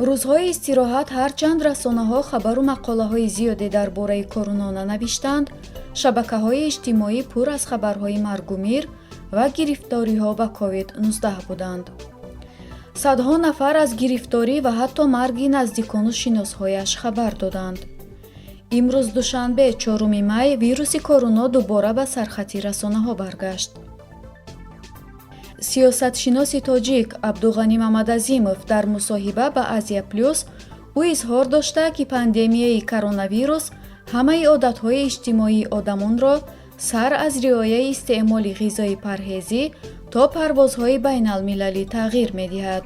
рӯзҳои истироҳат ҳарчанд расонаҳо хабару мақолаҳои зиёде дар бораи коруно нанавиштанд, шабакаҳои иҷтимоӣ пур аз хабарҳои маргу мир ва гирифториҳо ба COVID-19 буданд. Садҳо нафар аз гирифторӣ ва ҳатто марги наздикону шиносҳояш хабар доданд. имрӯз душанбе 4 май вируси коруно дубора ба сархати расонаҳо баргашт. сиёсатшиноси тоҷик Абдуғани Мамадазимов дар мусоҳиба ба Азия Плюс ӯ изҳор дошта, ки пандемияи коронавирус ҳамаи одатҳои иҷтимоии одамонро сар аз риояи истеъмоли ғизои парҳезӣ то парвозҳои байналмилалӣ тағйир медиҳад.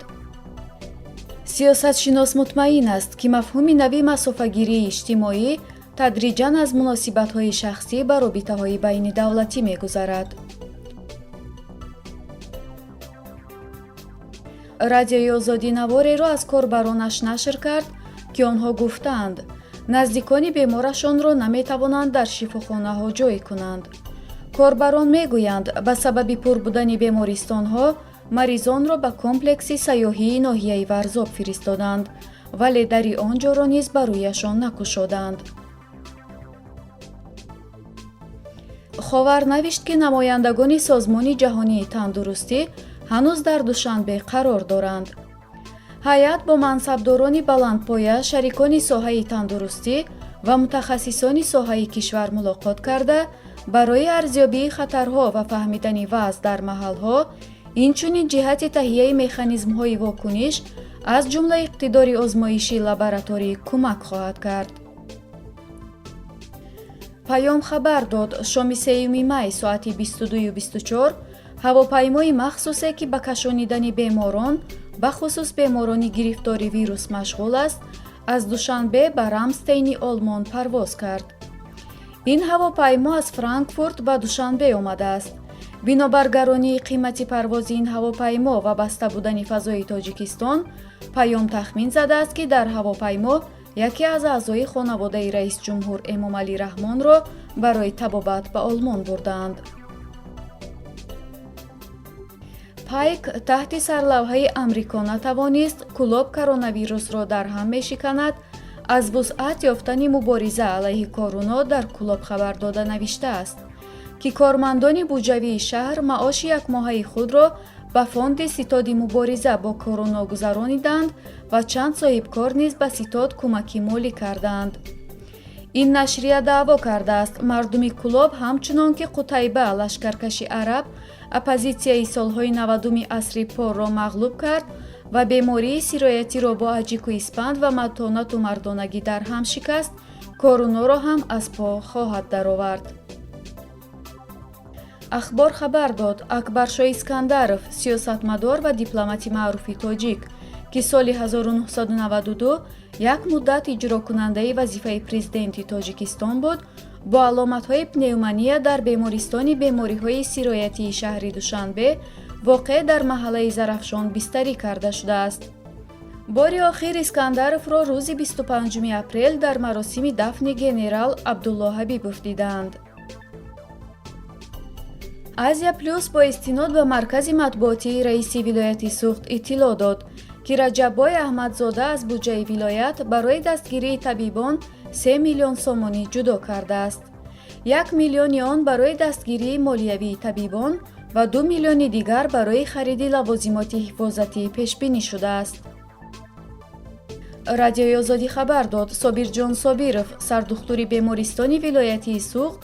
сиёсатшинос мутмаин аст, ки мафҳуми нави масофагирии иҷтимоӣ тадриҷан аз муносибатҳои шахсӣ ба робитаҳои байнидавлатӣ мегузарад. радиои озодӣ навореро аз корбаронаш нашр кард, ки онҳо гуфтанд, наздикони беморашонро наметавонанд дар шифохонаҳо ҷой кунанд. корбарон мегӯянд, ба сабаби пур будани бемористонҳо маризонро ба комплекси сайёҳии ноҳияи Варзоб фиристоданд, вале дари он ҷоро низ ба рӯяшон накушоданд. ховар навишт, ки намояндагони Созмони ҷаҳонии тандурустӣ ҳанӯз дар Душанбе қарор доранд. ҳайат бо мансабдорони баландпоя, шарикони соҳаи тандурустӣ ва мутахассисони соҳаи кишвар мулоқот карда, барои арзёбии хатарҳо ва фаҳмидани вазъ дар маҳалҳо, инчунин ҷиҳати таҳияи механизмҳои вокуниш, аз ҷумла иқтидори озмоиши лабораторӣ кӯмак хоҳад кард. Payom хабар дод, шоми 3 май соати 22:24 ҳавопаймои махсусе, ки ба кашонидани беморон, бахусус беморони гирифтори вирус машғул аст, аз Душанбе ба Рамстейни Олмон парвоз кард. ин ҳавопаймо аз Франкфурт ба Душанбе омадааст. бинобар гаронии қимати парвози ин ҳавопаймо ва баста будани фазои Тоҷикистон, Payom тахмин задааст, ки дар ҳавопаймо яке аз аъзои хонаводаи раисҷумҳур Эмомалӣ Раҳмонро барои табобат ба Олмон бурдаанд. пайк таҳти сарлавҳаи амрико натавонист кӯлоб коронавирусро дар ҳам мешиканад, аз вусъат ёфтани мубориза алайҳи коруно дар кӯлоб хабар дода навиштааст, ки кормандони буҷавии шаҳр маоши якмоҳаи худро ба фонди ситоди мубориза бо коруно гузарониданд ва чанд соҳибкор низ ба ситод кӯмакӣ молӣ карданд. ин нашрия даъво кардааст, мардуми кӯлоб ҳамчунон ки Қутайба лашкаркаши араб оппозитсияи солҳои 90 асри порро мағлуб кард ва бемории сироятиро бо аҷику испанд ва матонату мардонагӣ дар ҳам шикаст, коруноро ҳам аз по хоҳад даровард. ахбор хабар дод, Акбаршоҳ Искандаров, сиёсатмадор ва дипломати маъруфи тоҷик, ки соли 1992 як муддат иҷрокунандаи вазифаи президенти Тоҷикистон буд, бо аломатҳои пневмония дар бемористони бемориҳои сироятии шаҳри Душанбе воқеъ дар маҳаллаи Зарафшон бистарӣ карда шудааст. бори охир Искандаровро рӯзи 25 апрел дар маросими дафни генерал Абдулло Ҳабибов дидаанд. Азия Плюс бо истинод ба маркази матбуотии раиси вилояти Суғд иттилоъ дод, ки Раҷаббой Аҳмадзода аз буҷаи вилоят барои дастгирии табибон 3 миллион сомонӣ ҷудо кардааст. 1 миллиони он барои дастгирии молиявии табибон ва 2 миллиони дигар барои хариди лавозимоти ҳифозатӣ пешбинӣ шудааст. радиои озодӣ хабар дод, Собирҷон Собиров, сардухтури бемористони вилоятии Суғд,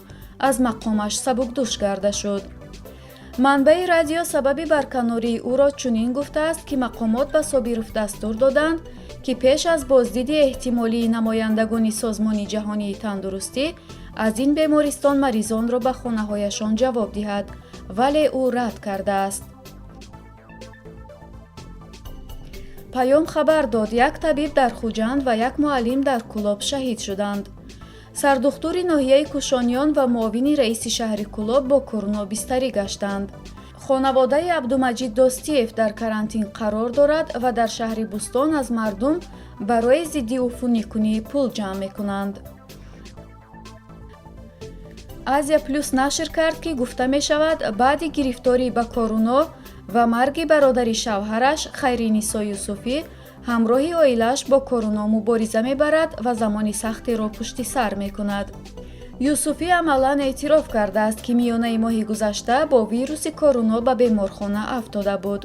аз мақомаш сабукдӯш гарда шуд. манбаи радио сабаби барканории ӯро чунин гуфтааст, ки мақомот ба Собиров дастур доданд, ки пеш аз боздиди эҳтимолии намояндагони Созмони ҷаҳонии тандурустӣ аз ин бемористон маризонро ба хонаҳояшон ҷавоб диҳад, вале ӯ рад кардааст. Payom хабар дод, як табиб дар Хуҷанд ва як муаллим дар Кӯлоб шаҳид шуданд. сардухтури ноҳияи Кушониён ва муовини раиси шаҳри Кӯлоб бо коруно бистарӣ гаштанд. хонаводаи Абдумаҷид Достиев дар карантин қарор дорад ва дар шаҳри Бустон аз мардум барои зидди уфунӣкунӣ пул ҷамъ мекунанд. Азия Плюс нашр кард, ки гуфта мешавад, баъди гирифторӣ ба коруно ва марги бародари шавҳараш Хайринисо Юсуфӣ, ҳамроҳи оилааш бо корона мубориза мебарад ва замони сахтеро пушти сар мекунад. юсуфӣ амалан эътироф кардааст, ки миёнаи моҳи гузашта бо вируси короно ба беморхона афтода буд.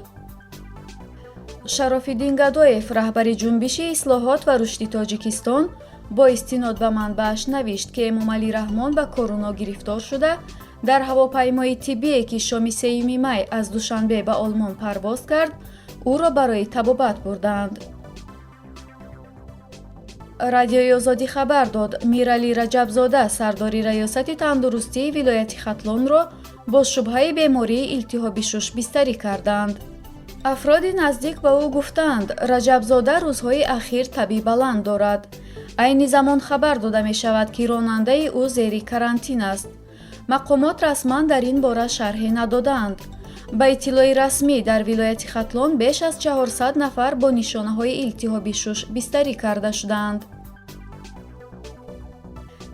Шарофиддин Гадоев, раҳбари ҷунбиши ислоҳот ва рушди Тоҷикистон, бо истинод ба манбааш навишт, ки Эмомалӣ Раҳмон ба короно гирифтор шуда, дар ҳавопаймои тиббие, ки шоми 3 май аз Душанбе ба Олмон парвоз кард, ӯро барои табобат бурданд. Радиои Озодӣ хабар дод, Миралӣ Раҷабзода, сардори раёсати тандурустии вилояти Хатлонро бо шубҳаи бемории илтиҳоби шуш бистарӣ карданд. афроди наздик ба ӯ гуфтанд, Раҷабзода рӯзҳои ахир таби баланд дорад. айни замон хабар дода мешавад, ки ронандаи ӯ зери карантин аст. мақомот расман дар ин бора шарҳе надоданд. ба иттилои расмӣ, дар вилояти Хатлон беш аз 400 нафар бо нишонаҳои илтиҳоби шуш бистарӣ карда шуданд.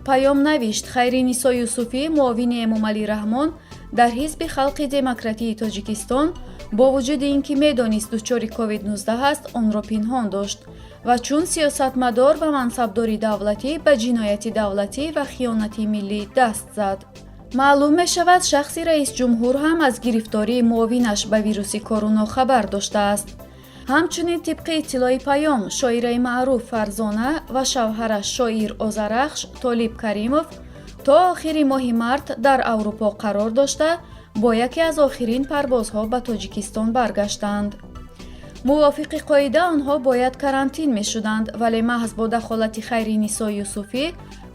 Payom навишт, Хайринисо Юсуфӣ, муовини Эмомалӣ Раҳмон, дар ҳизби халқи демократии Тоҷикистон, бо вуҷуди ин ки медонист дучори COVID-19 аст, онро пинҳон дошт ва чун сиёсатмадор ва мансабдори давлатӣ ба ҷинояти давлатӣ ва хиёнати миллӣ даст зад. маълум мешавад, шахси раисҷумҳур ҳам аз гирифтории муовинаш ба вируси короно хабар доштааст. ҳамчунин тибқи иттилои Payom, шоираи маъруф Фарзона ва шавҳараш шоир Озарахш Толиб Каримов то охири моҳи март дар Аврупо қарор дошта, бо яке аз охирин парвозҳо ба Тоҷикистон баргаштанд. мувофиқи қоида онҳо бояд карантин мешуданд, вале маҳз бо дахолати Хайринисо Юсуфӣ,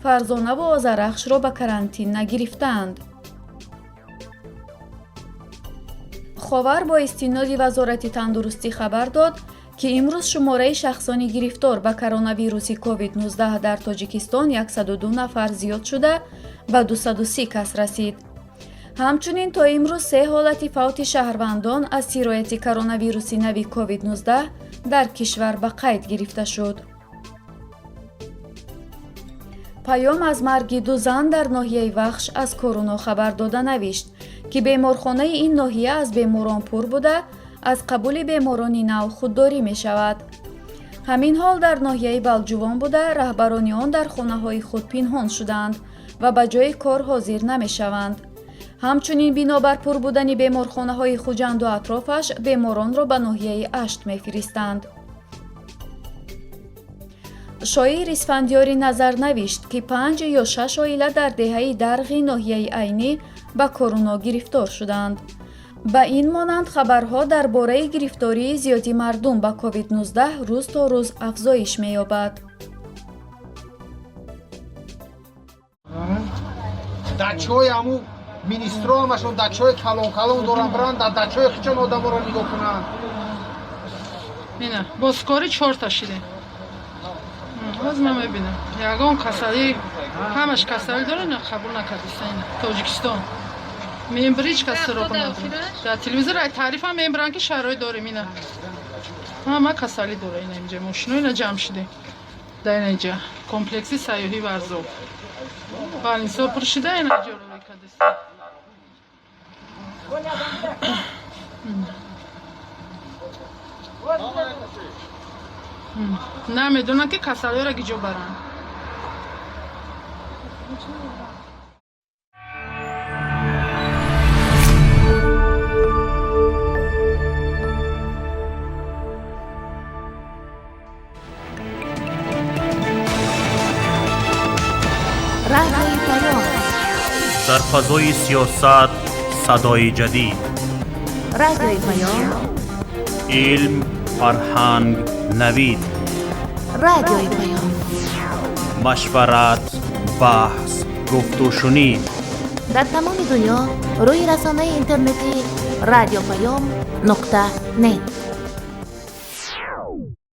Фарзона ва Озарахшро ба карантин нагирифтанд. ховар бо истиноди Вазорати тандурустӣ хабар дод, ки имрӯз шумораи шахсони гирифтор ба коронавируси COVID-19 дар Тоҷикистон 102 нафар зиёд шуда, ба 230 кас расид. ҳамчунин то имрӯз 3 ҳолати фавти шаҳрвандон аз сирояти коронавируси нави COVID-19 дар кишвар ба қайд гирифта шуд. Payom аз марги 2 зан дар ноҳияи Вахш аз короно хабар дода навишт, ки беморхонаи ин ноҳия аз беморон пур буда, аз қабули беморони нав худдорӣ мешавад. ҳамин ҳол дар ноҳияи Балҷувон буда, раҳбарони он дар хонаҳои худ пинҳон шуданд ва ба ҷои кор ҳозир намешаванд. ҳамчунин бинобар пур будани беморхонаҳои Хуҷанду атрофаш, беморонро ба ноҳияи Ашт мефиристанд. шоир Исфандиёри Назар навишт, ки 5 ё 6 оила дар деҳаи Дарғи ноҳияи Айнӣ ба короно гирифтор шуданд. ба ин монанд хабарҳо дар бораи гирифтории зиёди мардум ба COVID-19 рӯз то рӯз афзоиш меёбад. дачаҳои ҳамун министро ҳамашон дачаҳои калон доран баранд, дар дачаҳои хичон одаморо нигоҳ кунанд. бина бозкори 4 та шидем. ҳоз ман мебинам ягон касалӣ, ҳамаш касалӣ дора, на қабул накардистан Тоҷикистон. мембир ҳеҷ кас сӯроқ надорад. дар телевизор ай таърифам мебиранд, ки шароит дорем ина. ҳама касалӣ дора ина инҷа мошино ина ҷамъ шиде. дар инҷа комплекси сайёҳӣ варзоб. балинсо пур шида ина ҷоро кардистан. намедонанд, ки касалиҳоро ки ҷо баранд. радиои Payom. дар фазои сиёсат садои ҷадид. радиои Payom. илм, фарҳанг, навид. радиои Payom. машварат, баҳс, гуфтушунид. дар тамоми дунё рӯи расонаи интернетии радиопayom.net.